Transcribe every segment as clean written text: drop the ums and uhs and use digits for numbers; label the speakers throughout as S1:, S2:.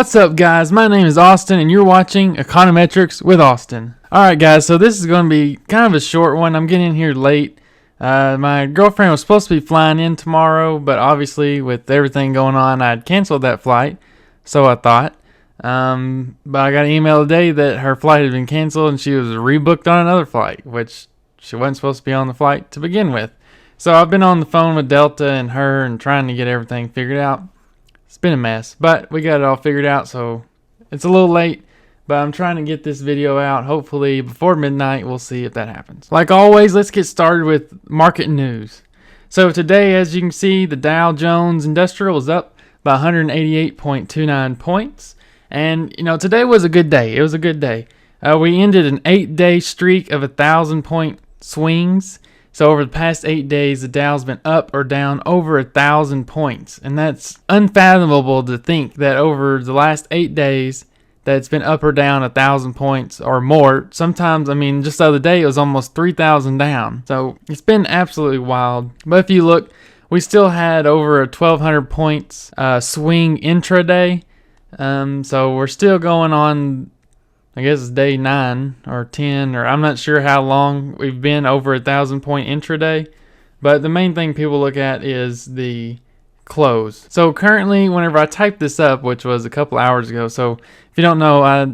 S1: What's up, guys? My name is Austin, and you're watching Econometrics with Austin. Alright, guys, so this is going to be kind of a short one. I'm getting in here late. My girlfriend was supposed to be flying in tomorrow, but obviously with everything going on, I'd canceled that flight, so I thought. But I got an email today that her flight had been canceled, and she was rebooked on another flight, which she wasn't supposed to be on the flight to begin with. So I've been on the phone with Delta and her and trying to get everything figured out. It's been a mess, but we got it all figured out, so it's a little late, but I'm trying to get this video out hopefully before midnight. We'll see if that happens. Like always, let's get started with market news. So today, as you can see, the Dow Jones Industrial is up by 188.29 points, and today was a good day. It was a good day. We ended an 8-day streak of 1,000-point swings. So over the past 8 days, the Dow's been up or down over 1,000 points. And that's unfathomable to think that over the last 8 days that it's been up or down 1,000 points or more. Sometimes, just the other day, it was almost 3,000 down. So it's been absolutely wild. But if you look, we still had over a 1,200 points swing intraday. So we're still going on, I guess it's day 9 or 10, or I'm not sure how long we've been over 1,000 point intraday. But the main thing people look at is the close. So currently, whenever I typed this up, which was a couple hours ago, so if you don't know, I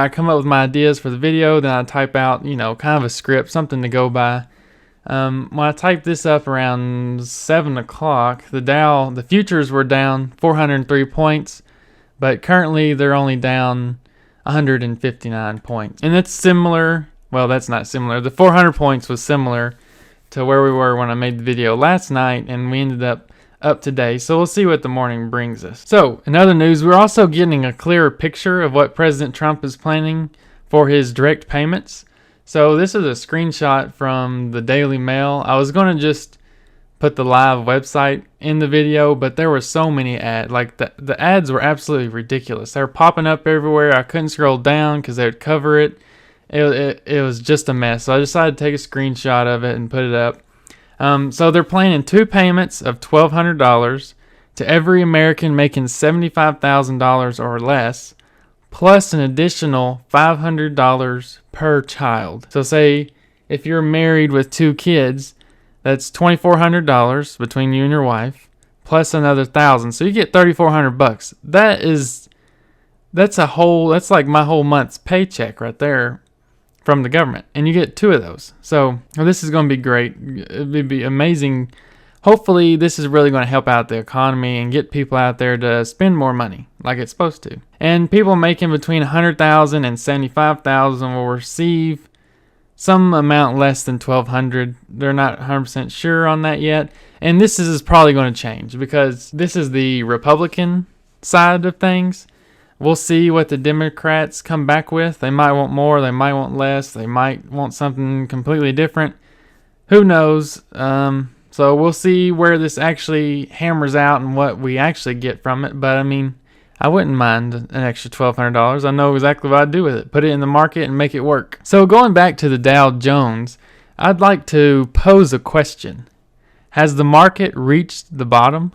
S1: come up with my ideas for the video, then I type out, kind of a script, something to go by. When I typed this up around 7 o'clock, the futures were down 403 points, but currently they're only down 159 points. And that's similar, well, that's not similar. The 400 points was similar to where we were when I made the video last night, and we ended up today. So we'll see what the morning brings us. So, in other news, we're also getting a clearer picture of what President Trump is planning for his direct payments. So this is a screenshot from the Daily Mail. I was going to just put the live website in the video, but there were so many ads. Like the ads were absolutely ridiculous. They were popping up everywhere. I couldn't scroll down because they would cover it. It was just a mess. So I decided to take a screenshot of it and put it up. So they're planning 2 payments of $1,200 to every American making $75,000 or less, plus an additional $500 per child. So say if you're married with 2 kids, that's $2,400 between you and your wife, plus another $1,000. So you get $3,400. That's like my whole month's paycheck right there from the government, and you get 2 of those. So this is going to be great. It'd be amazing. Hopefully this is really going to help out the economy and get people out there to spend more money like it's supposed to. And people making between $100,000 and $75,000 will receive some amount less than $1,200. They're not 100% sure on that yet. And this is probably going to change because this is the Republican side of things. We'll see what the Democrats come back with. They might want more. They might want less. They might want something completely different. Who knows? So we'll see where this actually hammers out and what we actually get from it. But I wouldn't mind an extra $1,200. I know exactly what I'd do with it. Put it in the market and make it work. So going back to the Dow Jones, I'd like to pose a question. Has the market reached the bottom?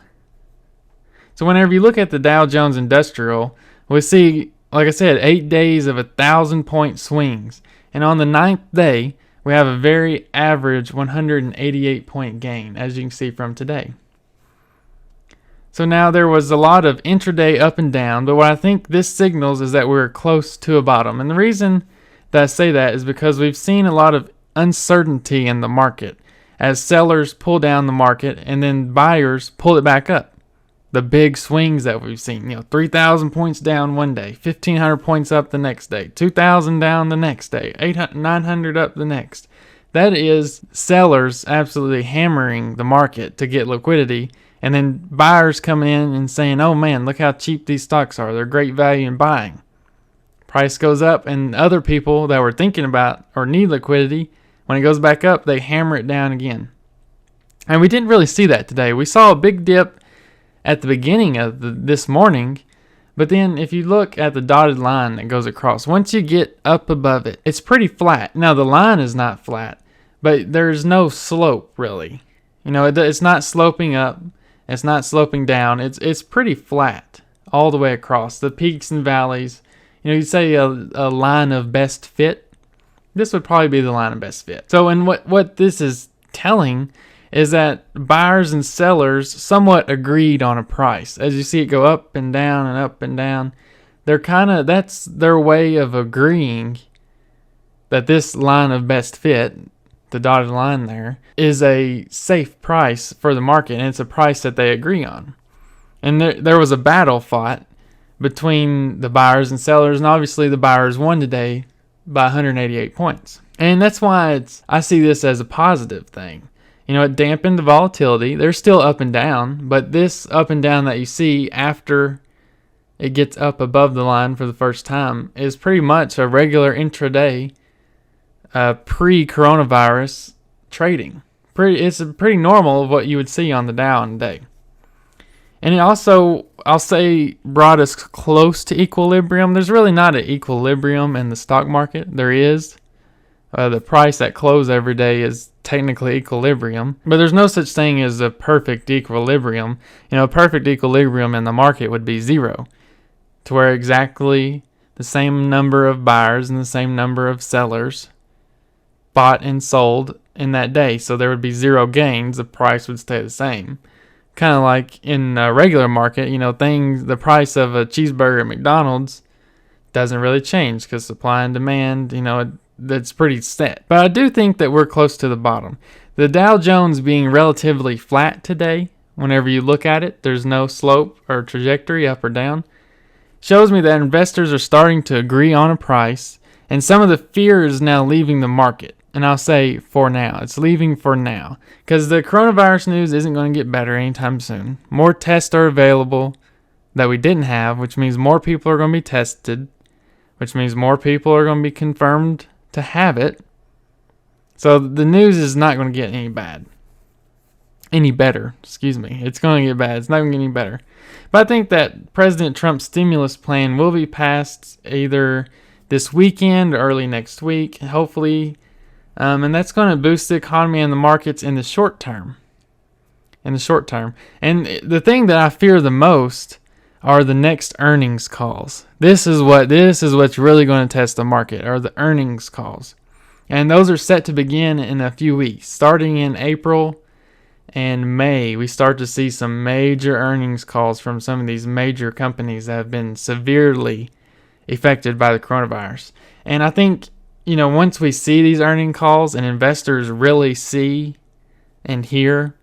S1: So whenever you look at the Dow Jones Industrial, we see, like I said, 8 days of 1,000-point swings. And on the 9th day, we have a very average 188-point gain, as you can see from today. So now there was a lot of intraday up and down, but what I think this signals is that we're close to a bottom. And the reason that I say that is because we've seen a lot of uncertainty in the market as sellers pull down the market and then buyers pull it back up. The big swings that we've seen, 3,000 points down one day, 1,500 points up the next day, 2,000 down the next day, 800, 900 up the next. That is sellers absolutely hammering the market to get liquidity, and then buyers coming in and saying, oh man, look how cheap these stocks are. They're great value in buying. Price goes up, and other people that were thinking about or need liquidity, when it goes back up, they hammer it down again. And we didn't really see that today. We saw a big dip at the beginning of this morning, but then if you look at the dotted line that goes across, once you get up above it, it's pretty flat. Now the line is not flat, but there's no slope really. It's not sloping up, it's not sloping down. It's pretty flat. all the way across, the peaks and valleys. You say a line of best fit. This would probably be the line of best fit. So, and what this is telling is that buyers and sellers somewhat agreed on a price. As you see it go up and down and up and down, that's their way of agreeing that this line of best fit, the dotted line there, is a safe price for the market, and it's a price that they agree on. And there was a battle fought between the buyers and sellers, and obviously the buyers won today by 188 points. And that's why I see this as a positive thing. It dampened the volatility. They're still up and down, but this up and down that you see after it gets up above the line for the first time is pretty much a regular intraday pre-coronavirus trading. It's pretty normal of what you would see on the Dow in a day. And it also, I'll say, brought us close to equilibrium. There's really not an equilibrium in the stock market. There is. The price at close every day is technically equilibrium, but there's no such thing as a perfect equilibrium. A perfect equilibrium in the market would be zero, to where exactly the same number of buyers and the same number of sellers bought and sold in that day. So there would be zero gains. The price would stay the same. Kind of like in a regular market, the price of a cheeseburger at McDonald's doesn't really change because supply and demand, that's pretty set. But I do think that we're close to the bottom. The Dow Jones being relatively flat today, whenever you look at it, there's no slope or trajectory up or down, shows me that investors are starting to agree on a price, and some of the fear is now leaving the market. And I'll say for now. It's leaving for now. Because the coronavirus news isn't going to get better anytime soon. More tests are available that we didn't have, which means more people are going to be tested, which means more people are going to be confirmed to have it. So the news is not going to get any better. It's going to get bad. It's not going to get any better. But I think that President Trump's stimulus plan will be passed either this weekend or early next week, hopefully. And that's going to boost the economy and the markets in the short term. And the thing that I fear the most are the next earnings calls. This is what's really going to test the market, are the earnings calls. And those are set to begin in a few weeks. Starting in April and May, we start to see some major earnings calls from some of these major companies that have been severely affected by the coronavirus. And I think, once we see these earning calls and investors really see and hear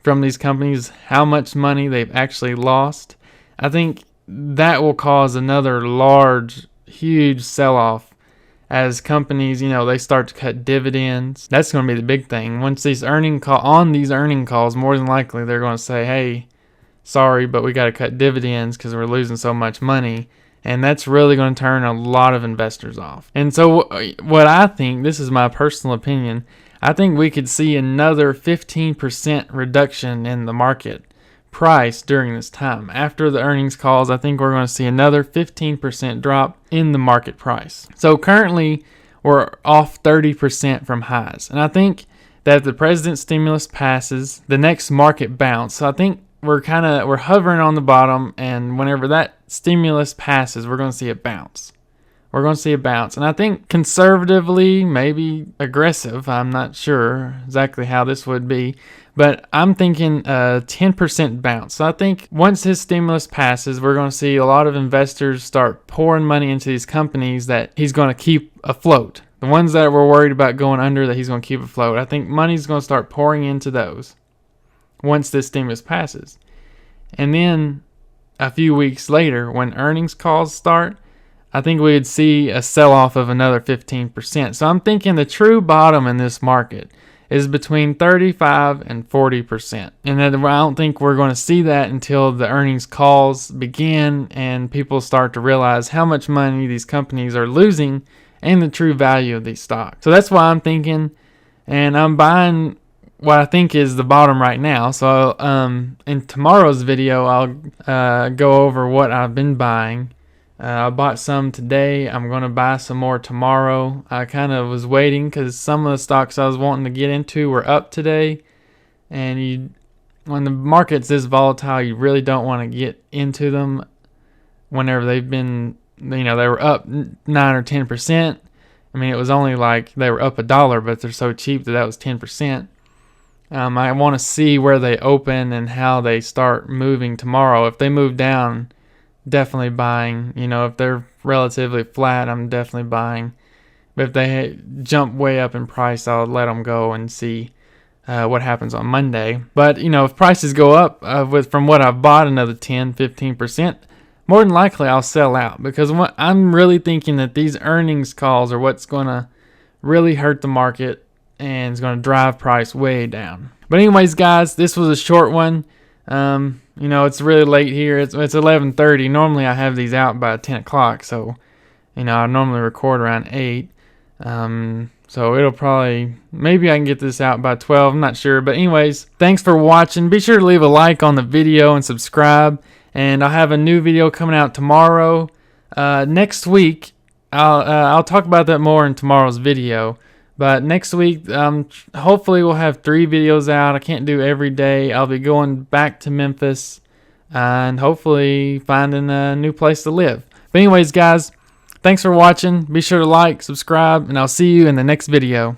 S1: from these companies how much money they've actually lost, I think that will cause another large, huge sell-off as companies, they start to cut dividends. That's going to be the big thing. Once these earning calls, more than likely they're going to say, hey, sorry, but we got to cut dividends because we're losing so much money. And that's really going to turn a lot of investors off. And so what I think, this is my personal opinion, I think we could see another 15% reduction in the market price during this time. After the earnings calls, I think we're going to see another 15% drop in the market price. So currently, we're off 30% from highs. And I think that if the president's stimulus passes, the next market bounce. So I think we're hovering on the bottom, and whenever that stimulus passes, we're going to see a bounce. And I think conservatively, maybe aggressive, I'm not sure exactly how this would be, but I'm thinking a 10% bounce. So I think once his stimulus passes, we're going to see a lot of investors start pouring money into these companies that he's going to keep afloat. The ones that were worried about going under that he's going to keep afloat. I think money's going to start pouring into those once this stimulus passes. And then a few weeks later, when earnings calls start, I think we would see a sell-off of another 15%. So I'm thinking the true bottom in this market is between 35 and 40%. And I don't think we're going to see that until the earnings calls begin and people start to realize how much money these companies are losing and the true value of these stocks. So that's why I'm thinking, and I'm buying what I think is the bottom right now. So in tomorrow's video, I'll go over what I've been buying. I bought some today. I'm going to buy some more tomorrow. I kind of was waiting because some of the stocks I was wanting to get into were up today. And when the market's this volatile, you really don't want to get into them whenever they've been, they were up 9 or 10%. I mean, it was only like they were up $1, but they're so cheap that was 10%. I want to see where they open and how they start moving tomorrow. If they move down, definitely buying. If they're relatively flat, I'm definitely buying. But if they jump way up in price, I'll let them go and see what happens on Monday. But, if prices go up from what I've bought another 10, 15%, more than likely I'll sell out, because I'm really thinking that these earnings calls are what's going to really hurt the market and it's going to drive price way down. But anyways, guys, this was a short one. It's really late here. It's 11:30. Normally I have these out by 10 o'clock, so I normally record around 8. So it'll probably, maybe I can get this out by 12. I'm not sure. But anyways, thanks for watching. Be sure to leave a like on the video and subscribe. And I'll have a new video coming out tomorrow. Next week, I'll talk about that more in tomorrow's video. But next week, hopefully we'll have 3 videos out. I can't do every day. I'll be going back to Memphis and hopefully finding a new place to live. But anyways, guys, thanks for watching. Be sure to like, subscribe, and I'll see you in the next video.